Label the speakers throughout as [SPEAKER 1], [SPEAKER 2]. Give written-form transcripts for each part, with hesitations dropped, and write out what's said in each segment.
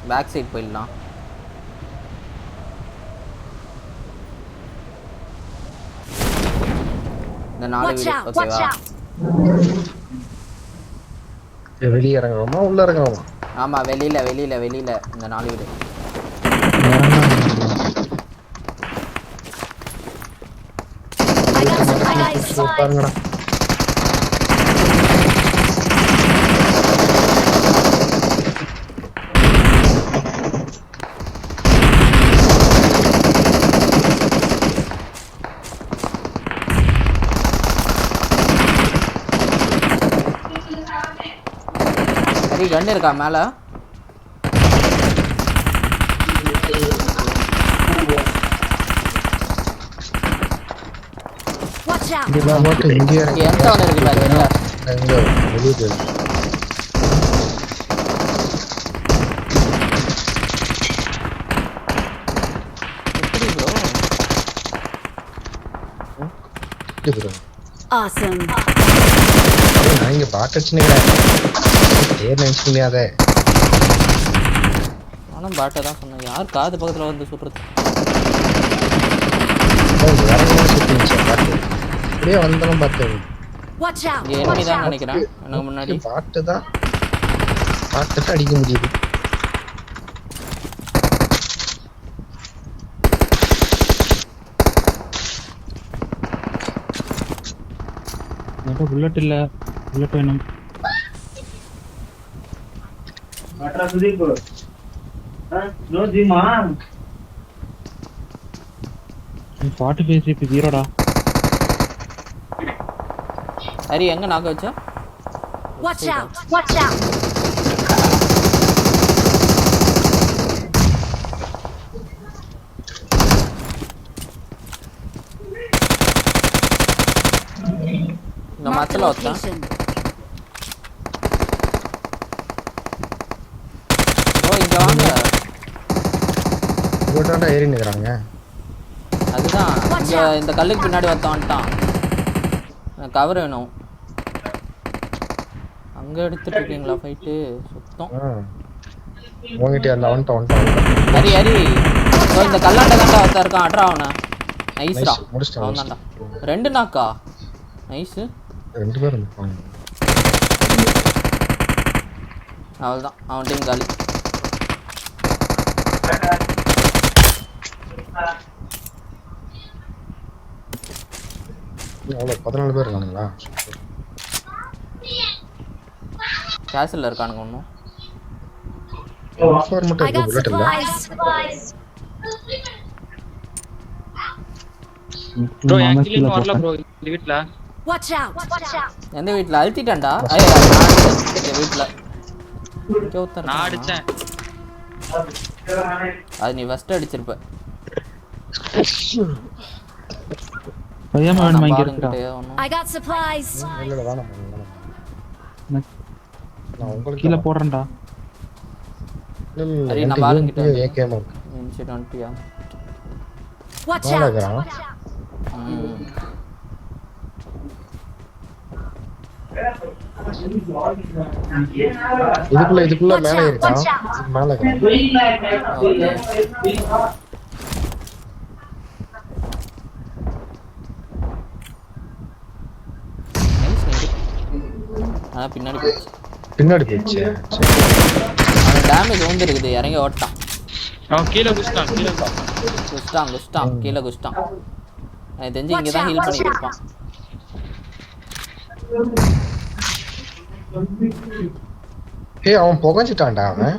[SPEAKER 1] Back side போயிடலாம். இந்த 4 வீடு ஓகேவா?
[SPEAKER 2] வெளிய இறங்குறோமா உள்ள இறங்குறோமா?
[SPEAKER 1] ஆமா வெளியில இந்த 4 வீடு.
[SPEAKER 2] சூப்பர்ங்கடா.
[SPEAKER 1] சரி கன் இருக்கா மேல?
[SPEAKER 2] இங்க போட்டு இங்க இறங்கி
[SPEAKER 1] எந்த ஒன்று இருக்கு பாருங்க.
[SPEAKER 2] அங்க வெளிய போய்
[SPEAKER 1] எப்படி ப்ரோ?
[SPEAKER 3] Awesome.
[SPEAKER 2] நான் இங்க பாக்கச்சுனே பேர் நினைச்சுக்கியாதே.
[SPEAKER 1] நானும் பாட்டை தான் சொன்னேன். யார் காது பக்கத்துல வந்து சுடுறது?
[SPEAKER 2] அப்படியே வந்தாலும் பார்த்தேன்.
[SPEAKER 3] Watch out.
[SPEAKER 1] இங்க enemy தான் நினைக்கிறேன். எனக்கு முன்னாடி
[SPEAKER 2] பாட்டு தான் அடிக்க முடியுது.
[SPEAKER 4] எனக்கு புல்லட் இல்ல. புல்லட் வேணும்.
[SPEAKER 5] அட்ரா சுதீப். நோ ஜிமா.
[SPEAKER 4] 45 CP 0டா.
[SPEAKER 1] ஹரி எங்க நாக்க வச்சா?
[SPEAKER 3] Watch out. Watch out.
[SPEAKER 1] இந்த மரத்துல வச்சா. ஓ இங்க வாங்க.
[SPEAKER 2] இங்கடா ஏறி நிக்கறாங்க.
[SPEAKER 1] அதுதான் இங்க இந்த கல்லுக்கு பின்னாடி வந்துட்டான். கவர் வேணும். அங்க எடுத்துட்டு இருக்கீங்களா ஃபைட்? சுத்தம்.
[SPEAKER 2] உங்ககிட்ட அந்த வந்துட்டான்.
[SPEAKER 1] ஹரி சோ இந்த கல்லாண்ட தான்டா வந்தா இருக்கான். அட்ரா அவன. நைஸ்டா. அவன்தான்டா. 2 நாக்கா. நைஸ்.
[SPEAKER 2] 2 பேர் இருப்பாங்க.
[SPEAKER 1] அவ்வளவுதான். அவன் டீம் காலி.
[SPEAKER 2] அவ்வளோ 14 பேர் இருக்கானுங்களா?
[SPEAKER 1] கேஸ்ல இருக்கானுங்க இன்னும்.
[SPEAKER 3] I got supplies.
[SPEAKER 4] Bro actually வரல ப்ரோ இந்த வீட்ல.
[SPEAKER 3] Watch out.
[SPEAKER 1] எந்த வீட்ல அழுத்திட்டான்டா? இந்த வீட்ல.
[SPEAKER 4] நான் அடிச்சேன்.
[SPEAKER 1] அது நீ ஃபர்ஸ்ட் அடிச்சிருப்ப.
[SPEAKER 4] பையமா வேணுமா இங்க இருக்கா?
[SPEAKER 3] I got supplies.
[SPEAKER 2] இல்ல வேணாம். நான் உங்களுக்கு
[SPEAKER 4] கீழ போறேன்டா.
[SPEAKER 1] சரி நான் பாருங்கிட்ட
[SPEAKER 2] ஏகேமா
[SPEAKER 1] இன்சிட் வந்துட்டியா?
[SPEAKER 3] Watch out.
[SPEAKER 2] இதுக்குள்ள மேலே இருக்கான். மேலே பின்னாடி போச்சு.
[SPEAKER 1] அவன் டேமேஜ் வந்துருக்குது. இறங்கி ஓட்டான்.
[SPEAKER 4] அவன் கீழ குஸ்டான்.
[SPEAKER 1] கீழே குஸ்டான். எனக்கு தெரிஞ்சு இங்க தான் ஹீல் பண்ணிட்டு இருப்பான்.
[SPEAKER 2] அவன் புகஞ்சிட்டான்டா. அவன்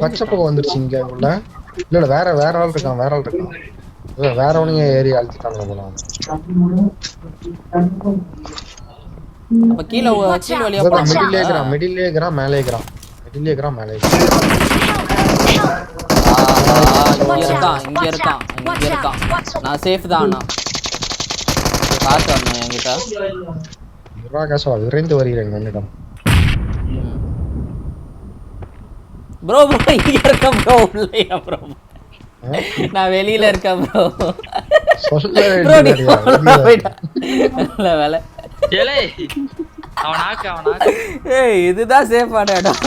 [SPEAKER 2] பச்சை புகை வந்துருச்சு இங்க உள்ள. இல்ல வேற ஆள் இருக்கான். வேறவனையும் ஏறி அழுத்திட்டாங்க போல.
[SPEAKER 1] அப்ப கீழ வழியா போறான்.
[SPEAKER 2] மிடில்லே இருக்கறான் மேலே இருக்கறான்.
[SPEAKER 1] இங்க இருக்கான். நான் சேஃப் தான். அண்ணா காசு வரணும் என்கிட்ட.
[SPEAKER 2] விரைந்து வருகிறேன் என்னிடம்.
[SPEAKER 1] ப்ரோ இங்க இருக்கேன் ப்ரோ உள்ளையா ப்ரோ நான் வெளியில இருக்கேன் ப்ரோ
[SPEAKER 2] சொல்ல
[SPEAKER 1] ப்ரோ நீ
[SPEAKER 2] வேண்டியது
[SPEAKER 1] போய்டா நல்ல வேலை
[SPEAKER 4] ஏலே அவன் நாக்கு
[SPEAKER 1] ஏய் இதுதான் சேஃபான இடம்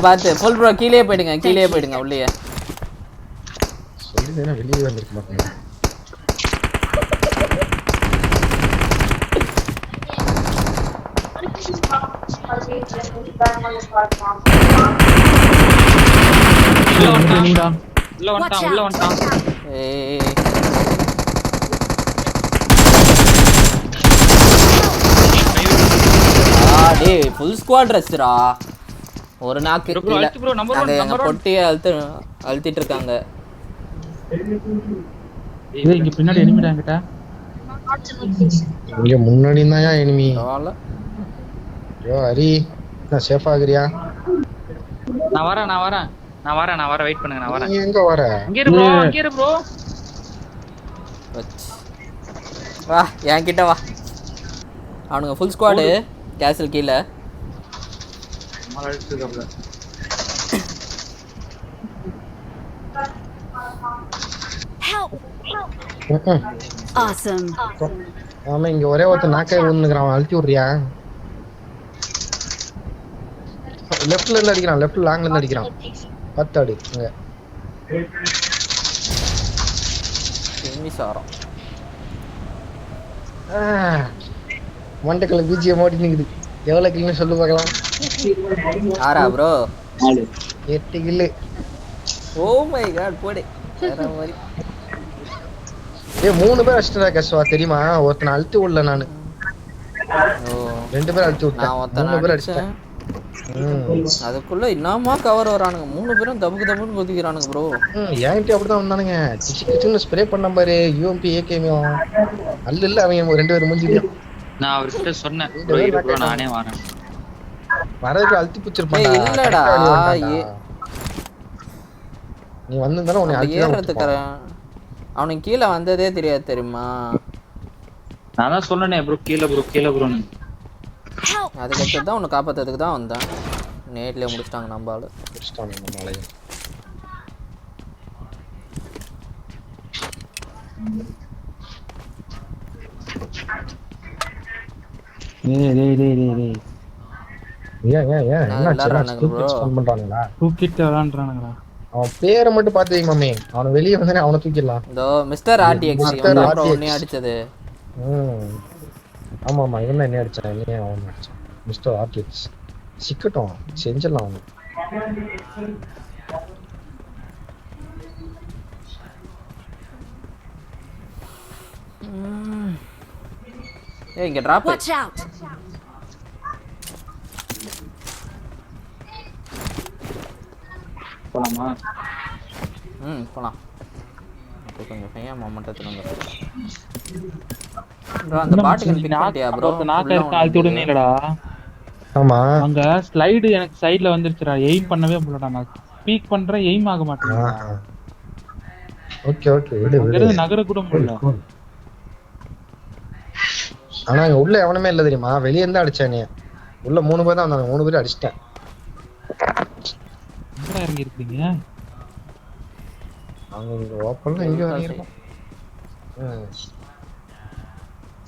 [SPEAKER 1] பாத்து ஃபுல் ப்ரோ கீழே போயிடுங்க உள்ளே
[SPEAKER 2] சொல்லிட்டேன்னா வெளியே வந்திருக்க மாட்டேன்
[SPEAKER 4] உள்ள வந்துட்டான்
[SPEAKER 1] ஏய் டேய் ஃபுல் ஸ்குவாட் ரஷ்டா ஒரு நாக்கு
[SPEAKER 4] bro, அழுத்து bro, number one, number one.
[SPEAKER 1] பொட்டியை அழுத்திட்டு இருக்காங்க
[SPEAKER 6] இது இங்க பின்னாடி எனிமிடாங்கடா
[SPEAKER 2] இங்க முன்னாடி இருந்தாயா எனிமி
[SPEAKER 1] பரவாயில்ல
[SPEAKER 2] ஐயோ ஹரி நான் சேஃப் ஆகுறியா
[SPEAKER 4] நான் வரேன் வெயிட் பண்ணுங்க நான் வரேன்
[SPEAKER 2] நீ எங்க வர
[SPEAKER 4] இங்க இரு bro
[SPEAKER 1] வா என்கிட்ட வா அவனுங்க ஃபுல் ஸ்குவாடு கேசல் கீழே
[SPEAKER 3] Help! Awesome.
[SPEAKER 2] ஆமா இங்க ஒரே ஒருத்தர் நாக்கே விழுந்துக்கிறான் அவன் அழுத்தி விடுறியா லெஃப்ட்ல இருந்து அடிக்கிறான் லெஃப்ட் லாங்ல இருந்து அடிக்கிறான் 10 அடி இங்க
[SPEAKER 1] சாரம்
[SPEAKER 2] மண்டக்கல பிஜிஎம் ஓடி நிக்குது எவ்வளவு கில்லுன்னு சொல்லு பார்க்கலாம்
[SPEAKER 1] ஆறா ப்ரோ
[SPEAKER 2] 8 கில்லு
[SPEAKER 1] ஓ மை காட் போடு வேற மாதிரி
[SPEAKER 2] ஏய் 3 பேர் அடிச்சிட்டா கஷ்டமா தெரியுமா ஒருத்தனை அழுத்தி விடல நானு
[SPEAKER 1] ஓ
[SPEAKER 2] 2 பேர் அழுத்தி விட்டேன்
[SPEAKER 1] நான் ஒருத்தன்
[SPEAKER 2] 3 பேர்
[SPEAKER 1] அடிச்சேன்
[SPEAKER 2] அடிச்சிட்டேன்
[SPEAKER 1] அதுக்குள்ள இன்னமா கவர் வரானுங்க 3 பேரும் தப்புன்னு கொதிக்கிறானுங்க ப்ரோ
[SPEAKER 2] ஏன்ட்டி அப்படிதான் வந்தானுங்க கிச்சு ஸ்ப்ரே பண்ண பாரு யூஎம்பி ஏகேமியும் அல்ல அவங்க 2 பேர் மூஞ்சிலையும்
[SPEAKER 4] நான் அவர்கிட்ட சொன்னேன் bro இரு bro நானே வரேன்
[SPEAKER 2] வரதுக்கு அழுத்தி பிடிச்சிருப்பான்டா
[SPEAKER 1] ஏய் இல்லடா
[SPEAKER 2] நீ வந்திருந்தாலும் உன்னை அழுத்தி தான்
[SPEAKER 1] ஏறதுக்கு அவனுக்கு கீழே வந்ததே தெரியாது தெரியுமா
[SPEAKER 4] நான் தான் சொன்னேனே bro கீழ bro
[SPEAKER 1] அதுக்கு தான் உன்னை காப்பாத்துறதுக்கு தான் வந்தேன் நேட்லயே முடிச்சிட்டாங்க நம்ம ஆளு
[SPEAKER 2] முடிச்சிட்டாங்க நம்ம ஆளையும்
[SPEAKER 6] டேய்
[SPEAKER 2] ஏன்
[SPEAKER 1] விளையாடுறானுங்க bro.
[SPEAKER 2] பண்றானுங்களா
[SPEAKER 6] தூக்கிட்டு விளையாடுறானுங்களா
[SPEAKER 2] அவன் பேரை மட்டும் பார்த்து வை மாமே அவனை வெளியே வந்தானே அவனை தூக்கிடலாம்
[SPEAKER 1] இதோ மிஸ்டர் ஆர்டிஎக்ஸ்
[SPEAKER 2] Mr. RTX.
[SPEAKER 1] உன்னை அடிச்சது
[SPEAKER 2] ஆமா இவன் என்ன அடிச்சான் என்ன அவன் அடிச்சான் மிஸ்டர் ஆர்டிஎக்ஸ் சிக்கட்டும் செஞ்சிடலாம் அவனு
[SPEAKER 1] ஏய் இங்க டிராப்
[SPEAKER 3] Watch out!
[SPEAKER 4] போலாமா
[SPEAKER 1] போலாம் அப்போ கொஞ்சம் ஃபையா மொமெண்டத்துல வந்து ப்ரோ அந்த பாட்டுக்கு பிக் பண்ணிட்டியா ப்ரோ
[SPEAKER 6] நாக்க இருக்க அழுத்தி விடுனீங்கடா
[SPEAKER 2] ஆமா
[SPEAKER 6] அங்க ஸ்லைடு எனக்கு சைடுல வந்துருச்சுடா எய்ம் பண்ணவே முடியலடா நான் ஸ்பீக் பண்றேன் எய்ம் ஆக மாட்டேங்குது
[SPEAKER 2] ஓகே விடு
[SPEAKER 6] அங்கிருந்து நகர கூட முடியல
[SPEAKER 2] ஆனா இங்க உள்ள எவனுமே இல்ல தெரியுமா வெளிய இருந்து அடிச்சானே உள்ள 3 பேர் தான் வந்தாங்க 3 பேர் அடிச்சிட்டேன்
[SPEAKER 6] எங்கடா இறங்கி இருக்கீங்க
[SPEAKER 2] அவங்க இங்க ஓப்பன்ல எங்க வரீங்க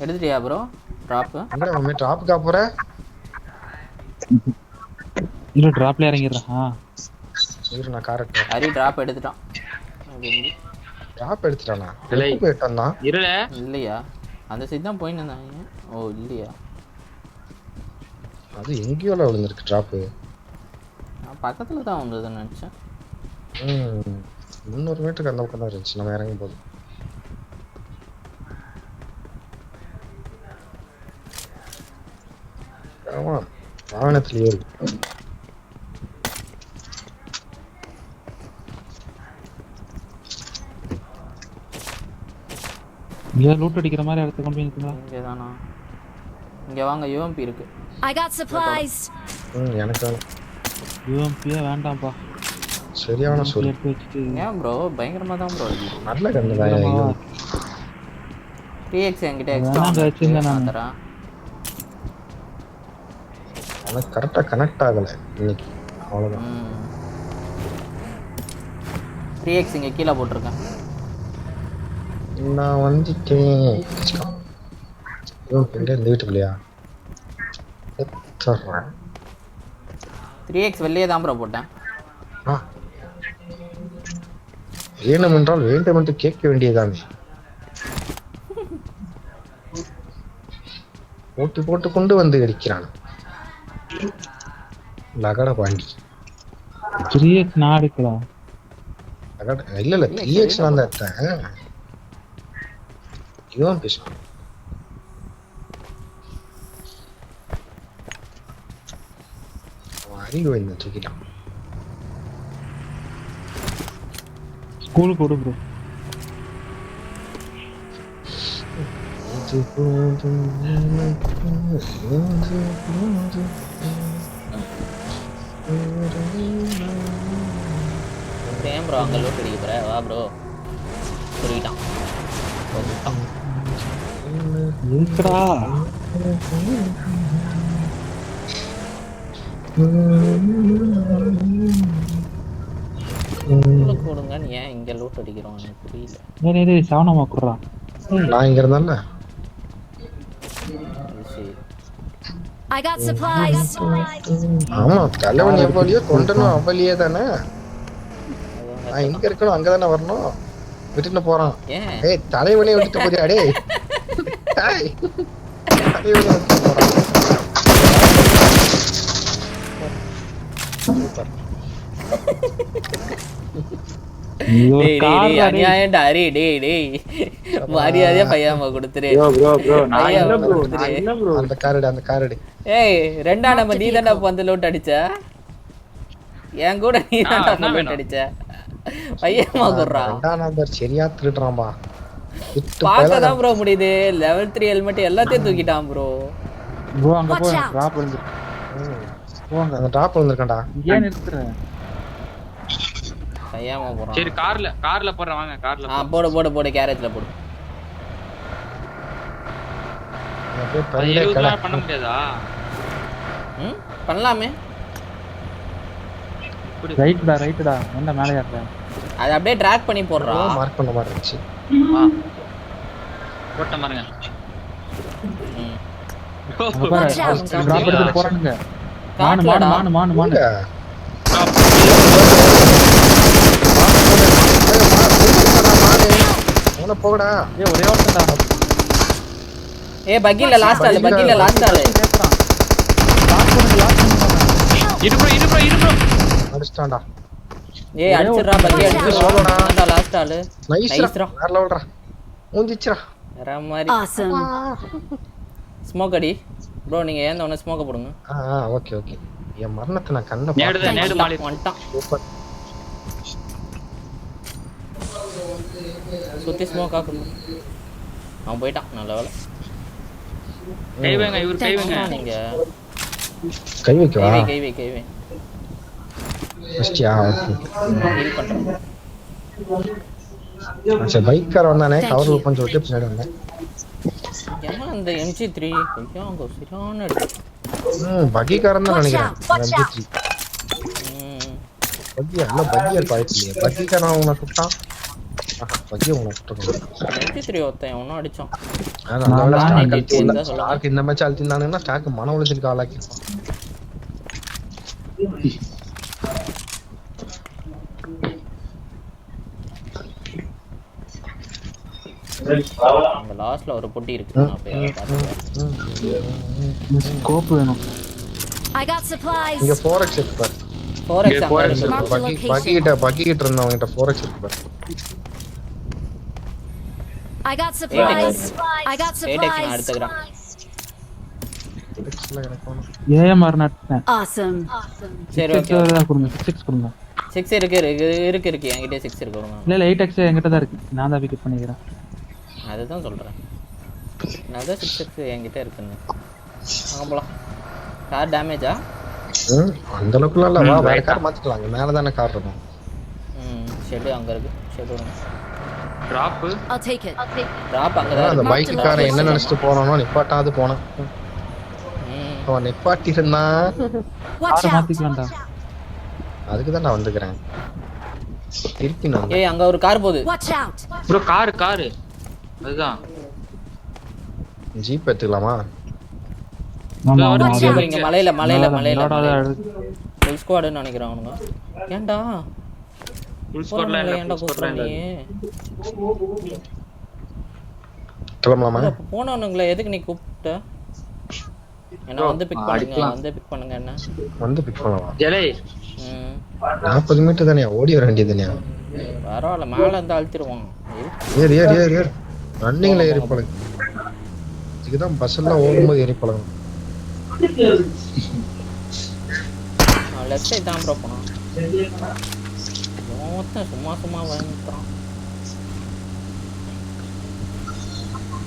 [SPEAKER 1] எடுத்துட்டியா ப்ரோ டிராப்
[SPEAKER 2] எங்க நம்ம டிராப்க்கா போற
[SPEAKER 6] இல்ல டிராப்ல இறங்கிடுறா
[SPEAKER 2] இரு நான் கரெக்ட்
[SPEAKER 1] ஹரி டிராப் எடுத்துட்டான்
[SPEAKER 2] டிராப் எடுத்துட்டானா
[SPEAKER 4] இல்லை.
[SPEAKER 2] எப்ப போயிட்டானா
[SPEAKER 4] இருல
[SPEAKER 1] இல்லையா அந்த சைடு தான் போயின்னு இருந்தாங்க ஓ இல்லையா
[SPEAKER 2] அது எங்கேயோல விழுந்திருக்கு டிராப்
[SPEAKER 1] நான் பக்கத்துல தான் வந்ததுன்னு நினைச்சேன்
[SPEAKER 2] 300 மீட்டருக்கு அந்த பக்கம் தான் இருந்துச்சு நம்ம இறங்கும் போது ஆமா வாகனத்துல ஏறி
[SPEAKER 6] இங்க லூட் அடிக்கிற மாதிரி இடத்துக்கு கொண்டு போய் நிக்குதா
[SPEAKER 1] இங்கேதானா இங்க வாங்க யூஎம்பி இருக்கு
[SPEAKER 3] I got supplies.
[SPEAKER 2] எனக்கு வேணும்
[SPEAKER 6] யூஎம்பியே வேண்டாம்ப்பா
[SPEAKER 2] சரியான சொல்லு
[SPEAKER 6] எடுத்து வச்சுட்டு
[SPEAKER 1] ஏன் ப்ரோ பயங்கரமா தான் ப்ரோ இருக்கு
[SPEAKER 2] நல்ல கண்ணு தான்
[SPEAKER 1] டிஎக்ஸ் என்கிட்ட
[SPEAKER 6] அதான் அங்க வச்சிருந்தேன்
[SPEAKER 1] எக்ஸ்ட்ரா
[SPEAKER 6] நான்.
[SPEAKER 1] தரேன்
[SPEAKER 2] எனக்கு கரெக்டா கனெக்ட் ஆகல இன்னைக்கு. அவ்வளவுதான்.
[SPEAKER 1] 3x இங்க கீழே போட்டிருக்கேன்.
[SPEAKER 2] நான் வந்துட்டேன். இவன் எங்க இந்த வீட்டுக்குள்ளயா?
[SPEAKER 1] 3x வெளியே தான் ப்ரோ போட்டேன்.
[SPEAKER 2] வேணும் என்றால் வேண்டும் என்று கேட்க வேண்டியதானே. போட்டு கொண்டு வந்து அடிக்கிறான் லகட பாண்டி.
[SPEAKER 6] 3x நான் எடுக்கலாம்.
[SPEAKER 2] இல்ல 3x நான் தான் எடுத்தேன். இவன் பேசுவான். அறிவு இந்த தூக்கிட்டான்.
[SPEAKER 6] ஸ்கூல் போடு ப்ரோ.
[SPEAKER 1] ஏன் ப்ரோ அங்கே லோட் அடிக்க போற? வா ப்ரோ. புரியிட்டான்.
[SPEAKER 6] இருக்கடா.
[SPEAKER 1] கொடுங்க. நீ ஏன் இங்க லோட் அடிக்கிறோம் எனக்கு புரியல.
[SPEAKER 6] டேய் சாவனமா குறா.
[SPEAKER 2] நான் இங்க இருந்தானே.
[SPEAKER 3] I got supplies.
[SPEAKER 2] ஆமா தலைவன் எவ்வளியோ கொண்டனும் அவ்வளியே தானே. நான் எங்க இருக்கணும் அங்க தானே வரணும். விட்டுட்டு போறான். ஏய் தலைவனே விட்டுட்டு போறியா டேய். டேய் தலைவனே விட்டுட்டு போறான்.
[SPEAKER 1] மரியாதையா பையாம கொடுத்துரு.
[SPEAKER 2] அந்த காரடு.
[SPEAKER 1] ஏய் ரெண்டா நம்ம நீ தான்டா வந்து லோட் அடிச்ச. என் கூட நீ தான்டா லோட் அடிச்ச. பையாம குறா.
[SPEAKER 2] ரெண்டா நம்பர் சரியா திருடுறான்பா.
[SPEAKER 1] பாக்கதான் ப்ரோ முடியுது. லெவல் 3 ஹெல்மெட் எல்லாத்தையும் தூக்கிட்டான் ப்ரோ.
[SPEAKER 6] ப்ரோ அங்க போ. டிராப் வந்து.
[SPEAKER 2] போங்க அந்த டிராப் வந்திருக்கடா.
[SPEAKER 6] ஏன் நிறுத்துற?
[SPEAKER 1] பையாம போறான்.
[SPEAKER 4] சரி கார்ல போறேன் வாங்க. கார்ல
[SPEAKER 1] போடு கேரேஜ்ல போடு.
[SPEAKER 4] பண்ண முடியாதா?
[SPEAKER 1] பண்ணலாமே.
[SPEAKER 6] ரைட்டா என்ன மேலே ஏறற?
[SPEAKER 1] அது அப்படியே டிராக் பண்ணி போடுறா.
[SPEAKER 2] மார்க் பண்ண மாதிரி இருந்துச்சு.
[SPEAKER 4] போட்ட பாருங்க.
[SPEAKER 6] டிராப் எடுத்து போறானுங்க. மானு
[SPEAKER 2] அவன போடா.
[SPEAKER 6] ஒரே ஒருத்தடா.
[SPEAKER 1] பக்கில லாஸ்ட் ஆளு.
[SPEAKER 4] இரு ப்ரோ.
[SPEAKER 2] அடிச்சான்டா.
[SPEAKER 1] அடிச்சுடா பக்கி அடிச்சு சோலோடா லாஸ்ட் ஆளு.
[SPEAKER 2] நைஸ்ரா. வேற லெவல்டா. மூஞ்சிச்சுடா.
[SPEAKER 1] வேற மாதிரி.
[SPEAKER 3] Awesome.
[SPEAKER 1] ஸ்மோக் அடி. ப்ரோ நீங்க ஏந்த உடனே ஸ்மோக்க போடுங்க.
[SPEAKER 2] ஓகே. என் மரணத்தை நான் கண்ண
[SPEAKER 4] நேடு மாலி
[SPEAKER 1] வந்துட்டான்.
[SPEAKER 2] சூப்பர்.
[SPEAKER 1] சுத்தி ஸ்மோக் ஆக்குங்க. அவன் போயிட்டான். நல்ல வேலை.
[SPEAKER 4] கை வைங்க.
[SPEAKER 1] நீங்க
[SPEAKER 2] கை வைக்கவா?
[SPEAKER 1] கை வை.
[SPEAKER 2] ஃபஸ்டியா
[SPEAKER 1] ஹீல் பண்றேன்.
[SPEAKER 2] சரி பைக் கார் வந்தானே கவர் ஓபன் சொல்லிட்டு பின்னாடி வந்தேன்.
[SPEAKER 1] ஏமா அந்த MG3 கொஞ்சம் அங்க சரியான அடி.
[SPEAKER 2] பக்கி காரன் தான் நினைக்கிறேன். MG3 பக்கியா பாய்ச்சியே. பக்கி காரன் அவன சுட்டான். பக்கியா அவன சுட்டான்.
[SPEAKER 1] MG3 ஒருத்தன் அவனும் அடிச்சான்.
[SPEAKER 2] ஸ்டார்க் இந்த மேட்ச் அழுத்தினானுன்னா ஸ்டார்க் மன உளைச்சலுக்கு ஆளாக்கிருப்பான்.
[SPEAKER 1] அங்க லாஸ்ட்ல ஒரு பொட்டி இருக்கு. நான் போய் பாத்துறேன்.
[SPEAKER 6] ஸ்கோப் வேணும்.
[SPEAKER 3] I got supplies.
[SPEAKER 2] இங்க 4x இருக்கு பாரு.
[SPEAKER 1] 4x
[SPEAKER 2] பக்கி கிட்ட இருந்தவங்க 4x இருக்கு பாரு.
[SPEAKER 3] I got supplies.
[SPEAKER 1] நான் எடுத்துக்கிறேன்.
[SPEAKER 6] ஏஎம்ஆர் நட்டேன்.
[SPEAKER 3] Awesome.
[SPEAKER 1] சரி ஓகே.
[SPEAKER 6] 6 கொடுங்க.
[SPEAKER 1] 6 இருக்கு என்கிட்ட 6 இருக்கு கொடுங்க.
[SPEAKER 6] இல்ல 8x என்கிட்ட தான் இருக்கு. நான் தான் பிக் பண்ணிக்கிறேன்.
[SPEAKER 1] அதுதான் சொல்றேன். நான் தான் 6 என்கிட்ட இருக்குன்னு. வாங்க போலாம். கார் டேமேஜா?
[SPEAKER 2] அந்த அளவுக்கு இல்ல. வா வேற கார் மாத்திக்கலாம். மேல தான கார் இருக்கும்.
[SPEAKER 1] ஷெட் அங்க இருக்கு. ஷெட் விடுங்க.
[SPEAKER 4] Drop.
[SPEAKER 3] I'll take it.
[SPEAKER 1] Drop அங்க தான்.
[SPEAKER 2] அந்த பைக் காரை என்ன நினைச்சிட்டு போறானோ நிப்பாட்டாது போனான். அவன் நிப்பாட்டி இருந்தான்.
[SPEAKER 3] Watch
[SPEAKER 6] காரை
[SPEAKER 3] out!
[SPEAKER 6] மாத்திக்கலாம்டா.
[SPEAKER 2] அதுக்கு தான் நான் வந்துக்கிறேன். திருப்பி நான்
[SPEAKER 1] ஏய் அங்க ஒரு கார் போகுது.
[SPEAKER 3] Watch out!
[SPEAKER 4] ப்ரோ காரு அதுதான்.
[SPEAKER 2] ஜீப் எடுத்துக்கலாமா?
[SPEAKER 6] ஆமா,
[SPEAKER 4] ஒரு
[SPEAKER 6] ஆமா,
[SPEAKER 4] நிமிஷம்
[SPEAKER 6] அது
[SPEAKER 1] இங்க மலையில மலையில மலையில
[SPEAKER 6] விளையாடாத
[SPEAKER 1] ஃபுல் ஸ்குவாட்னு நினைக்கிறேன் அவனுங்க. ஏன்டா
[SPEAKER 4] ஃபுல் ஸ்குவாட்ல
[SPEAKER 1] ஏன்டா கூப்பிடுற நீ?
[SPEAKER 2] கிளம்பலாமா?
[SPEAKER 1] அப்ப போனவனுங்களே எதுக்கு நீ கூப்பிட்ட? என்ன வந்து பிக் பண்ணுங்க என்ன
[SPEAKER 2] வந்து பிக் பண்ணலாம்.
[SPEAKER 4] ஜெலை
[SPEAKER 2] 40 மீட்டர் தானே, ஓடி வர வேண்டியது தானே.
[SPEAKER 1] பரவாயில்ல, மேல இருந்து அழுத்திடுவான்.
[SPEAKER 2] ஏறு ஏறு ஏறு ஏறு. ரன்னிங்ல ஏறி பழகு. இதுதான் பஸ் எல்லாம் ஓடும்போது ஏறி பழகும்.
[SPEAKER 1] லெஃப்ட் சைடு தான் ப்ரோ போனான். மொத்தம் சும்மா வந்துட்டான்.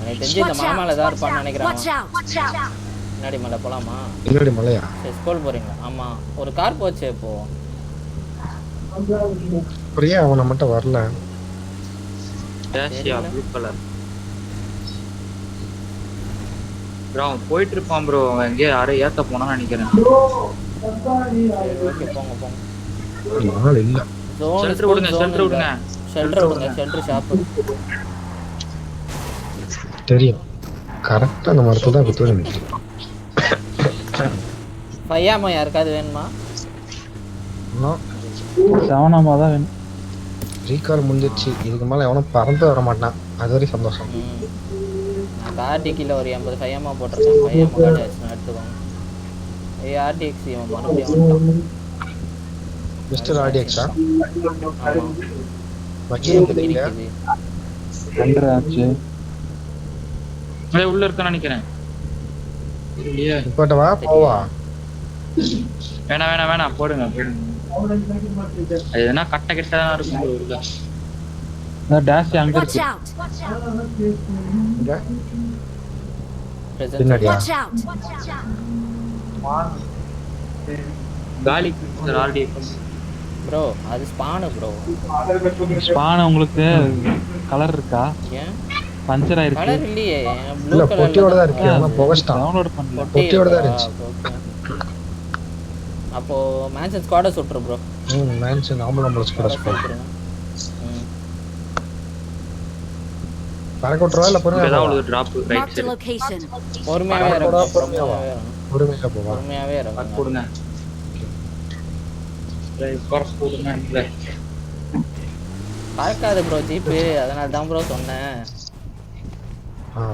[SPEAKER 1] எனக்கு தெரிஞ்சு இந்த மாமால தான் இருப்பான்னு நினைக்கிறேன்.
[SPEAKER 3] Watch out! Watch out!
[SPEAKER 1] முன்னாடி மலை போலாமா?
[SPEAKER 2] பின்னாடி மலையா?
[SPEAKER 1] ஸ்கூல் போறீங்களா? ஆமா, ஒரு கார் போச்சு இப்போ.
[SPEAKER 2] அப்படியே அவனை மட்டும் வரல.
[SPEAKER 4] டேஷியா ப்ளூ கலர். ப்ரோ போயிட்டு இருப்பான் ப்ரோ. அவன் எங்கே யாரை ஏத்த போனான்னு நினைக்கிறேன்.
[SPEAKER 1] ஓகே போங்க.
[SPEAKER 2] ஆள் இல்ல.
[SPEAKER 4] ஷெல்டர் விடுங்க.
[SPEAKER 1] Shelter shop.
[SPEAKER 2] தெரியும். கரெக்டா அந்த மரத்துல தான் குத்து நினைக்கிறேன்.
[SPEAKER 1] பையாமா யாருக்காவது வேணுமா?
[SPEAKER 6] செவனாமா தான் வேணும்.
[SPEAKER 2] ரீகால் முடிஞ்சிருச்சு. இதுக்கு மேல எவனும் பறந்து வர மாட்டான். அது வரைக்கும் சந்தோஷம்.
[SPEAKER 1] நான் ஆர்டிக்கில் ஒரு 80 பையாமா போட்டிருக்கேன். பையாமா கார்டு எடுத்துக்கோங்க. ஆர்டிஎக்ஸ் இவன் மறுபடியும்
[SPEAKER 2] மிஸ்டர் ஆர்டிஎக்ஸா?
[SPEAKER 6] ஆச்சு
[SPEAKER 4] உள்ள இருக்கான்னு நினைக்கிறேன். இல்லையே.
[SPEAKER 2] இப்பட்ட வா போவா.
[SPEAKER 4] வேணாம் போடுங்க. அது என்ன கட்ட கிட்டதான் இருக்கும் உள்ள.
[SPEAKER 6] டேஷ் அங்க
[SPEAKER 3] Watch
[SPEAKER 6] இருக்கு.
[SPEAKER 3] out!
[SPEAKER 2] பின்னாடியா?
[SPEAKER 3] Watch out!
[SPEAKER 4] காலி ஆல்ரெடி
[SPEAKER 1] ப்ரோ அது ஸ்பான் ப்ரோ.
[SPEAKER 6] ஸ்பான் உங்களுக்கு கலர் இருக்கா?
[SPEAKER 1] ஏன்
[SPEAKER 6] பஞ்சர் ஆயிருக்கு.
[SPEAKER 1] கலர் இல்லையே, ப்ளூ
[SPEAKER 2] இல்ல
[SPEAKER 1] கலர்ல
[SPEAKER 2] பொட்டியோட தான் இருக்கு. அவன் புகஸ்டான்.
[SPEAKER 6] டவுன்லோட் பண்ணல.
[SPEAKER 2] பொட்டியோட தான் இருந்துச்சு.
[SPEAKER 1] அப்போ மேட்ச் ஸ்குவாட சுட்ரு ப்ரோ.
[SPEAKER 2] மேன்ஷன் ஆம்புலன்ஸ் கூட ஸ்குவாட். பறக்க விட்டுறவா இல்ல பொறுமையா?
[SPEAKER 4] ஏதாவது ஒரு drop right
[SPEAKER 3] Marked a
[SPEAKER 4] side
[SPEAKER 3] location.
[SPEAKER 1] பொறுமையாவே
[SPEAKER 2] போவா.
[SPEAKER 1] இருக்கும்.
[SPEAKER 4] போடுங்க. பர்ஸ் போடுங்க.
[SPEAKER 1] பறக்காது ப்ரோ ஜீப், அதனால தான் ப்ரோ சொன்னேன்.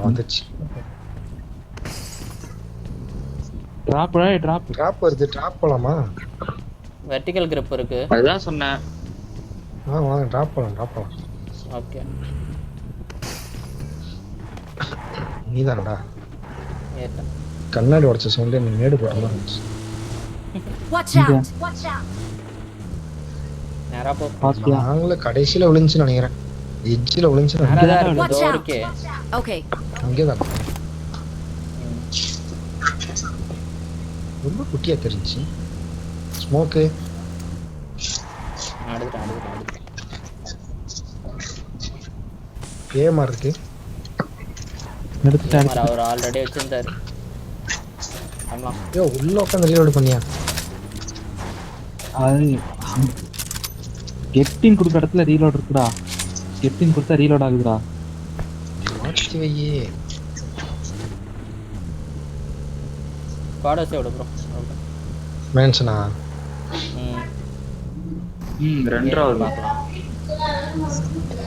[SPEAKER 2] வந்துச்சு.
[SPEAKER 6] டிராப்
[SPEAKER 2] வருது. டிராப் போலாமா?
[SPEAKER 1] வெர்டிகல் grip இருக்கு.
[SPEAKER 4] அதுதான் சொன்னேன்.
[SPEAKER 2] வாங்க டிராப் போலாம்.
[SPEAKER 1] ஓகே
[SPEAKER 2] நீதானடா
[SPEAKER 1] ஏட்ட
[SPEAKER 2] கண்ணாடி உடைச்ச சவுண்ட் நீ மேடு போறலாம்.
[SPEAKER 3] Watch out! Watch out!
[SPEAKER 1] நேரா போ.
[SPEAKER 2] நாங்களே கடைசியில விழுந்துச்சுன்னு நினைக்கிறேன். எட்ஜில் விழுந்துச்சு.
[SPEAKER 1] நேரா தான் இருக்கு.
[SPEAKER 3] Watch
[SPEAKER 1] இதோ
[SPEAKER 3] out!
[SPEAKER 1] இருக்கே.
[SPEAKER 3] Okay.
[SPEAKER 2] அங்கேதான் ரொம்ப குட்டியா தெரிஞ்சு. ஸ்மோக்கு
[SPEAKER 1] அடுத்து
[SPEAKER 2] ஏமார் இருக்கு.
[SPEAKER 6] எடுத்துட்டாரு.
[SPEAKER 1] அவர் ஆல்ரெடி வச்சிருந்தாரு. ஆமா
[SPEAKER 2] ஐயோ உள்ள உட்காந்து ரீலோட் பண்ணியா?
[SPEAKER 6] அது கெட்டிங் கொடுக்குற இடத்துல ரீலோட் இருக்குடா. கெட்டிங் கொடுத்தா ரீலோட் ஆகுதுடா.
[SPEAKER 2] மாத்தி வையே.
[SPEAKER 1] ஸ்குவாட சேவ் ப்ரோ.
[SPEAKER 2] மேன்ஷனா?
[SPEAKER 4] ரெண்டாவது
[SPEAKER 1] பார்க்கலாம்.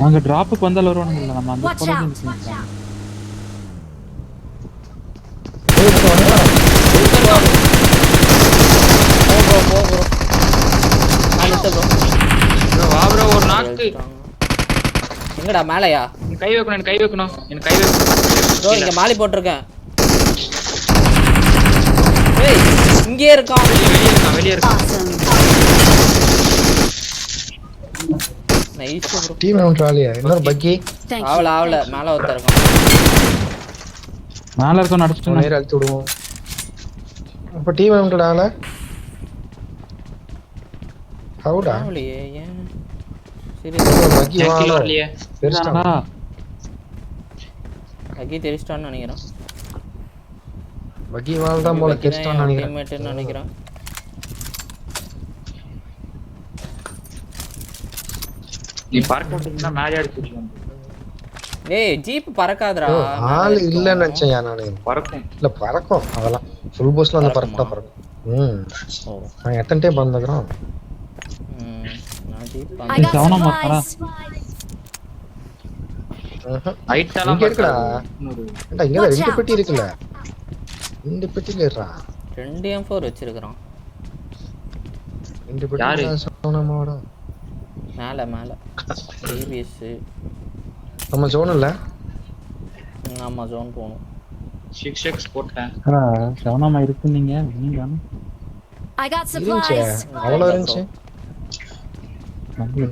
[SPEAKER 6] அங்க டிராப்புக்கு வந்தால வருவானுங்க. நம்ம அந்த
[SPEAKER 3] Watch
[SPEAKER 6] போல
[SPEAKER 3] out!
[SPEAKER 6] நினைக்கிறேன்.
[SPEAKER 1] போ ப்ரோ. நாளைக்கு ப்ரோ.
[SPEAKER 4] ப்ரோ வா ப்ரோ ஒரு நாக்கு.
[SPEAKER 1] எங்கடா மேலையா?
[SPEAKER 4] எனக்கு கை வைக்கணும்.
[SPEAKER 1] ப்ரோ இங்க மாலி போட்டுருக்கேன். ஏய் இங்கே இருக்கான்.
[SPEAKER 4] வெளியே இருக்கான்.
[SPEAKER 1] Nice bro.
[SPEAKER 2] Team out Ralliah? இன்னொரு பக்கி.
[SPEAKER 3] Thank you.
[SPEAKER 1] ஆவல மேல ஒருத்தர் இருக்கான்.
[SPEAKER 6] மேல இருக்க அடிச்சிட்டு
[SPEAKER 2] நேரா அழுத்தி விடுவோம். அப்ப டீம் அவுட் ஆல. ஹவுடா?
[SPEAKER 1] ஆவலையே ஏன்? சரி
[SPEAKER 2] பக்கி
[SPEAKER 4] ஜங்கில
[SPEAKER 2] வா.
[SPEAKER 4] வரலையே.
[SPEAKER 2] பெருசா
[SPEAKER 1] அகி தெரிஸ்டான்னு நினைக்கிறேன்.
[SPEAKER 2] பக்கி வால் தான் போல கெஸ்டான்னு நினைக்கிறேன்.
[SPEAKER 1] டீம்மேட்னு நினைக்கிறேன்.
[SPEAKER 4] நீ பறக்க விட்டீங்கன்னா மேலே அடிச்சுக்கலாம்.
[SPEAKER 1] ஏய் ஜீப் பறக்காதடா.
[SPEAKER 2] ஆள் இல்லன்னு நினைச்சேன் நானு.
[SPEAKER 4] பறக்கும்.
[SPEAKER 2] இல்ல பறக்கும் அதெல்லாம். ஃபுல் போஸ்ட்ல அந்த பறக்க பறக்கும்.
[SPEAKER 1] ஓ
[SPEAKER 2] நான் எத்தனை டைம் பறந்துக்கிறோம்.
[SPEAKER 1] நான் ஜீப்
[SPEAKER 3] I got supplies.
[SPEAKER 4] ஹைட்டாலாம்
[SPEAKER 2] இங்க இருக்குடா. ஏண்டா இங்க
[SPEAKER 3] Watch
[SPEAKER 2] ரெண்டு
[SPEAKER 3] out.
[SPEAKER 2] பெட்டி இருக்குல்ல. ரெண்டு பெட்டில இருடா.
[SPEAKER 1] 2 M4 வச்சிருக்கான்.
[SPEAKER 2] ரெண்டு பெட்டி
[SPEAKER 4] யாரு?
[SPEAKER 2] சோனமாடா.
[SPEAKER 1] மேல டிபிஎஸ்.
[SPEAKER 2] நம்ம ஜோன் இல்ல.
[SPEAKER 1] ஆமா ஜோன் போணும்.
[SPEAKER 4] 6x போட்டேன்.
[SPEAKER 6] சவனமா இருக்கு நீங்க
[SPEAKER 3] I got
[SPEAKER 2] இருந்துச்சு.
[SPEAKER 3] supplies.
[SPEAKER 2] அவ்வளவு இருந்துச்சு.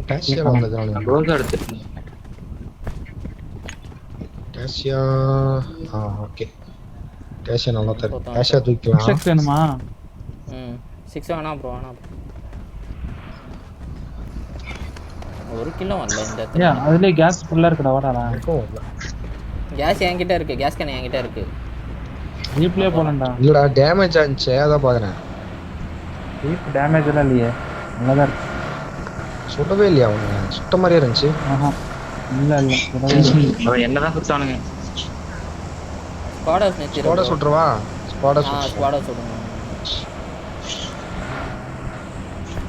[SPEAKER 2] டாஷியா வந்தது.
[SPEAKER 4] நான் ரோஸ் எடுத்துட்டேன்.
[SPEAKER 2] டாஷியா ஓகே. டாஷியா நல்லா தரும். டாஷியா தூக்கலாம்.
[SPEAKER 6] 6x வேணுமா?
[SPEAKER 1] 6 வேணா ப்ரோ வேணா. ஒரு கிலோ வரல இந்த இடத்துல.
[SPEAKER 6] ஏன் அதுலயே கேஸ் ஃபுல்லா இருக்குடா வாடா.
[SPEAKER 1] கேஸ் என்கிட்ட இருக்கு. கேஸ் கேன் என்கிட்ட இருக்கு.
[SPEAKER 6] ஜீப்லயே போலண்டா.
[SPEAKER 2] இல்லடா டேமேஜ் ஆச்சு அத பாக்குறேன்.
[SPEAKER 6] ஜீப் டேமேஜ் எல்லாம் இல்லையே. நல்லதா இருக்கு.
[SPEAKER 2] சுடவே இல்லையா அவங்க? சுட்ட மாதிரியே இருந்துச்சு.
[SPEAKER 6] இல்ல
[SPEAKER 4] அவன் என்னதான் சுத்தானுங்க.
[SPEAKER 1] ஸ்குவாடர்ஸ் நிச்சிரு.
[SPEAKER 2] ஸ்குவாட சுட்றவா?
[SPEAKER 1] ஸ்குவாட சுடுங்க.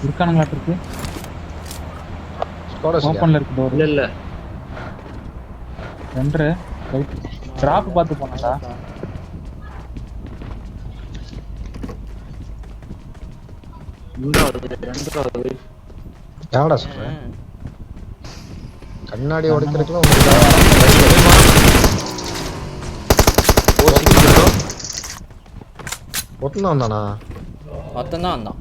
[SPEAKER 6] இருக்கானுங்களா இருக்கு?
[SPEAKER 2] ஸ்குவாட
[SPEAKER 6] ஓபன்ல இருக்கு டோர்.
[SPEAKER 4] இல்ல
[SPEAKER 6] ரெண்டர் ரைட் டிராப் பார்த்து போனடா.
[SPEAKER 2] யாரடா சொல்ற? கண்ணாடி உடைக்கிறதுக்குலாம் ஒருத்தன் வந்தானா?
[SPEAKER 1] மொத்தம் தான் வந்தான்.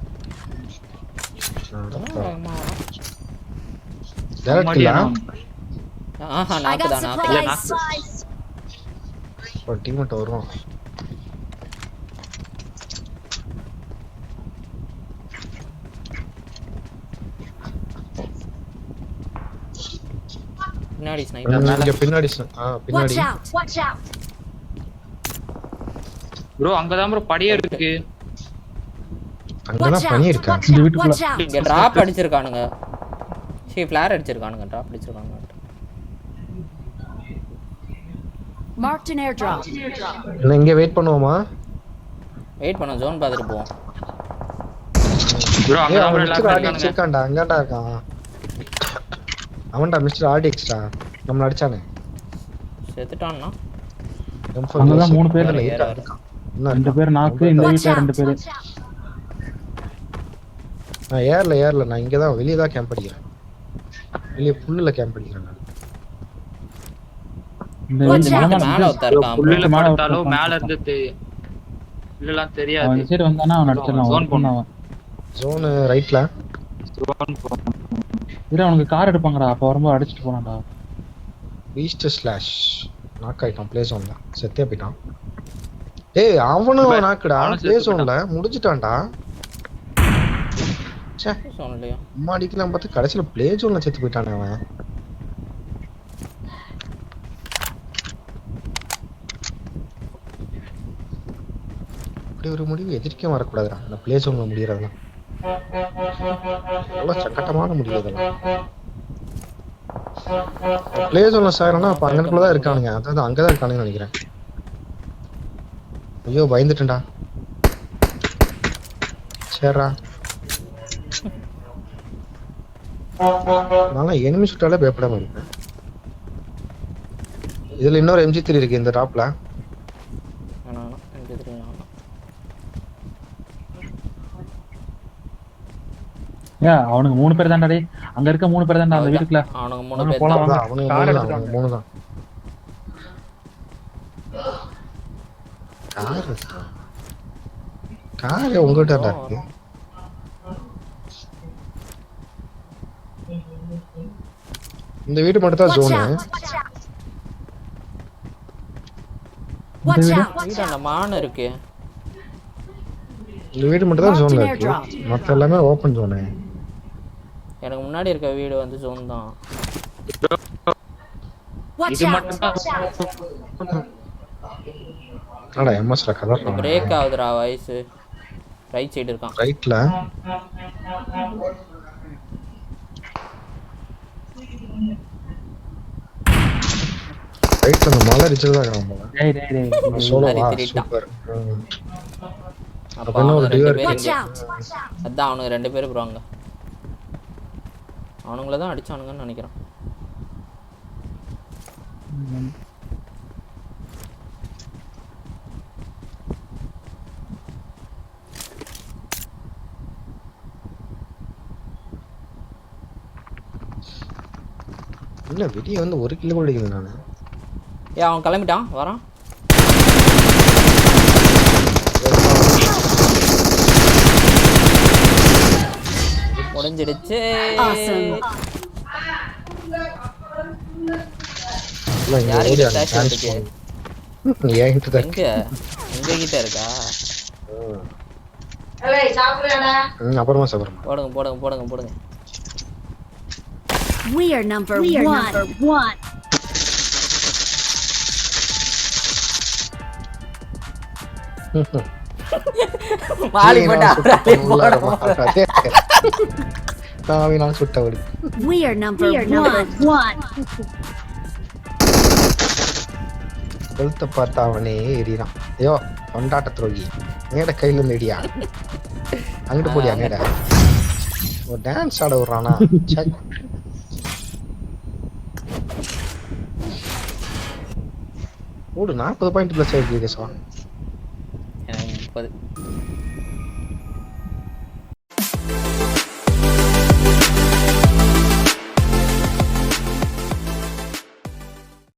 [SPEAKER 2] டைரக்ட் இல்ல.
[SPEAKER 1] ஆஹா
[SPEAKER 3] I got
[SPEAKER 1] நாக்கு.
[SPEAKER 3] supplies.
[SPEAKER 2] ஒரு டீம்மேட் வருவான்.
[SPEAKER 1] பின்னாடி ஸ்னைப்பர்.
[SPEAKER 2] இங்க பின்னாடி
[SPEAKER 3] Watch
[SPEAKER 2] பின்னாடி.
[SPEAKER 3] out. Watch out.
[SPEAKER 4] ப்ரோ அங்கதான் ப்ரோ படியே இருக்கு.
[SPEAKER 2] அங்கதான் பண்ணி இருக்கா.
[SPEAKER 3] Watch out. Watch out.
[SPEAKER 1] இங்க டிராப் அடிச்சிருக்கானுங்க. ஃபிளார் அடிச்சிருக்கானுங்க. டிராப் அடிச்சிருக்கானுங்க.
[SPEAKER 3] Marked an airdrop.
[SPEAKER 2] இல்ல இங்க வெயிட் பண்ணுவோமா?
[SPEAKER 1] வெயிட் பண்ண ஜோன் பாத்துட்டு போவோம்.
[SPEAKER 4] ப்ரோ அங்கதான்
[SPEAKER 2] அவன்
[SPEAKER 4] ப்ரோ
[SPEAKER 2] மிஸ்டர்
[SPEAKER 4] லாக்
[SPEAKER 2] ஆர்டிஎக்ஸ் இருக்கான்டா. அங்கடா இருக்கான். அவன்டா மிஸ்டர் ஆர்டிஎக்ஸ்டா. நம்மள அடிச்சானே.
[SPEAKER 1] செத்துட்டான்னா?
[SPEAKER 6] அங்கதான் 3 பேர்
[SPEAKER 2] இருக்கான். என்ன
[SPEAKER 6] 2 பேர் நாக்கு. இந்த
[SPEAKER 3] Watch
[SPEAKER 6] வீட்ல
[SPEAKER 3] out.
[SPEAKER 6] 2 பேர்.
[SPEAKER 2] நான் ஏர்ல நான் இங்க தான் வெளிய தான் கேம்ப் அடிக்கிறேன். வெளிய புல்லுல கேம்ப் அடிக்கிறேன் நான்.
[SPEAKER 6] இந்த
[SPEAKER 3] Watch out.
[SPEAKER 6] மலமலை
[SPEAKER 1] மேல ஒருத்தன் இருக்கான்.
[SPEAKER 4] புல்லுல
[SPEAKER 6] மேல
[SPEAKER 4] படுத்தாலோ
[SPEAKER 6] ஒருத்தன்
[SPEAKER 4] மேல இருந்து இல்லலாம் தெரியாது.
[SPEAKER 6] அவன் சைடு வந்தானா அவன் அடிச்சிடலாம்.
[SPEAKER 4] Zone போடணும்.
[SPEAKER 6] அவன்
[SPEAKER 2] ஜோன் ரைட்ல.
[SPEAKER 6] இரு அவனுக்கு கார் எடுப்பாங்கடா. அப்ப வரும்போது அடிச்சிட்டு போனான்டா.
[SPEAKER 2] பீஸ்ட் ஸ்லாஷ் நாக் ஆயிட்டான். ப்ளே ஜோன்ல செத்தே போயிட்டான். ஏய் அவனும் நாக்குடா. ப்ளே ஜோன்ல முடிஞ்சிட்டான்டா. ச்சே
[SPEAKER 1] சொன்னலையா?
[SPEAKER 2] அம்மா அடிக்கலாம் பார்த்து கடைசில ப்ளே ஜோன்ல செத்து போயிட்டானே அவன். இப்படி ஒரு முடிவு எதிர்க்க வரக்கூடாதுடா. அந்த ப்ளே ஜோன்ல முடியறதெல்லாம் எவ்வளவு சக்கட்டமான முடிவு இதெல்லாம். ப்ளே ஜோன்ல சாயறனா அப்ப அங்கனக்குள்ளதான் இருக்கானுங்க. அதாவது அங்கதான் இருக்கானுங்கன்னு நினைக்கிறேன். ஐயோ பயந்துட்டேன்டா. சரிடா. நான் எனிமி சுட்டாலே பயப்படாம இருப்பேன். இதுல இன்னொரு MG3 இருக்கு இந்த டாப்ல.
[SPEAKER 1] எனக்கு தெரியும்.
[SPEAKER 6] அவனுக்கு 3 பேர் தான்டா. டேய் அங்க இருக்க 3 பேர் தான்டா அந்த வீட்டுக்குள்ள.
[SPEAKER 1] அவனுக்கு 3 பேர்
[SPEAKER 6] போலாம்.
[SPEAKER 1] தான்.
[SPEAKER 2] அவனுக்கு
[SPEAKER 6] கார்
[SPEAKER 2] மூணு
[SPEAKER 6] எடுத்துட்டாங்க.
[SPEAKER 2] 3 தான். கார் உங்ககிட்ட இருக்கு. இந்த வீடு மட்டும் தான்
[SPEAKER 3] Watch
[SPEAKER 2] zone.
[SPEAKER 3] out. Watch out.
[SPEAKER 1] வீட்டாண்ட மான் இருக்கு.
[SPEAKER 2] இந்த வீடு மட்டும் தான் ஜோன்ல இருக்கு. மத்த எல்லாமே ஓபன் ஜோனு.
[SPEAKER 1] எனக்கு முன்னாடி இருக்க வீடு வந்து ஜோன் தான்.
[SPEAKER 3] Watch
[SPEAKER 4] இது
[SPEAKER 3] out.
[SPEAKER 4] மட்டும் தான்
[SPEAKER 2] என்னடா எம்எஸ்ல கலர்
[SPEAKER 1] பிரேக் ஆகுதுடா வாய்ஸ். ரைட் சைடு இருக்கான்.
[SPEAKER 2] ரைட்ல ரைட்ல அந்த மலை ரிச்சல் தான் இருக்கான் போல.
[SPEAKER 6] டேய் டேய் டேய்
[SPEAKER 2] சோலோவா
[SPEAKER 1] அது திருட்டான்.
[SPEAKER 2] சூப்பர்.
[SPEAKER 1] அப்ப
[SPEAKER 2] அப்ப என்ன ஒரு
[SPEAKER 1] அவனுங்க 2
[SPEAKER 2] டியூர்
[SPEAKER 1] பேர்
[SPEAKER 3] Watch
[SPEAKER 1] இங்க.
[SPEAKER 3] out!
[SPEAKER 1] அதான் அவனுங்க 2 பேர் போறாங்க. அவனுங்கள தான் அடிச்சானுங்கன்னு நினைக்கிறேன்.
[SPEAKER 2] இல்ல வெளிய வந்து 1 கிலோ கூட அடிக்கல நானு.
[SPEAKER 1] அவன் கிளம்பிட்டான் வரான். முடிஞ்சிடுச்சு.
[SPEAKER 3] Awesome.
[SPEAKER 2] இல்ல இங்க
[SPEAKER 1] யாருக்கு
[SPEAKER 2] ஓடி
[SPEAKER 1] stash இருக்கு?
[SPEAKER 2] நீ ஏங்கிட்ட தான்
[SPEAKER 1] எங்க எங்க கிட்ட இருக்கா?
[SPEAKER 2] அப்புறமா சாப்பிடுறேன்.
[SPEAKER 1] போடுங்க போடுங்க போடுங்க போடுங்க.
[SPEAKER 3] We are number one.
[SPEAKER 1] மாலி போட்டா
[SPEAKER 2] நான் சுட்ட ஓடி.
[SPEAKER 3] We are number one.
[SPEAKER 2] கழுத்தை பார்த்தா அவனே எறிறான். ஐயோ கொண்டாட்ட துரோகி நேட கையில இருந்து எடியா அங்கிட்டு போடியா நேட ஒரு டான்ஸ் ஆட விடுறானா. ஓடு 40 பாயிண்ட் பிளஸ் ஆயிருக்கு கேசவா.
[SPEAKER 1] எனக்கு 30.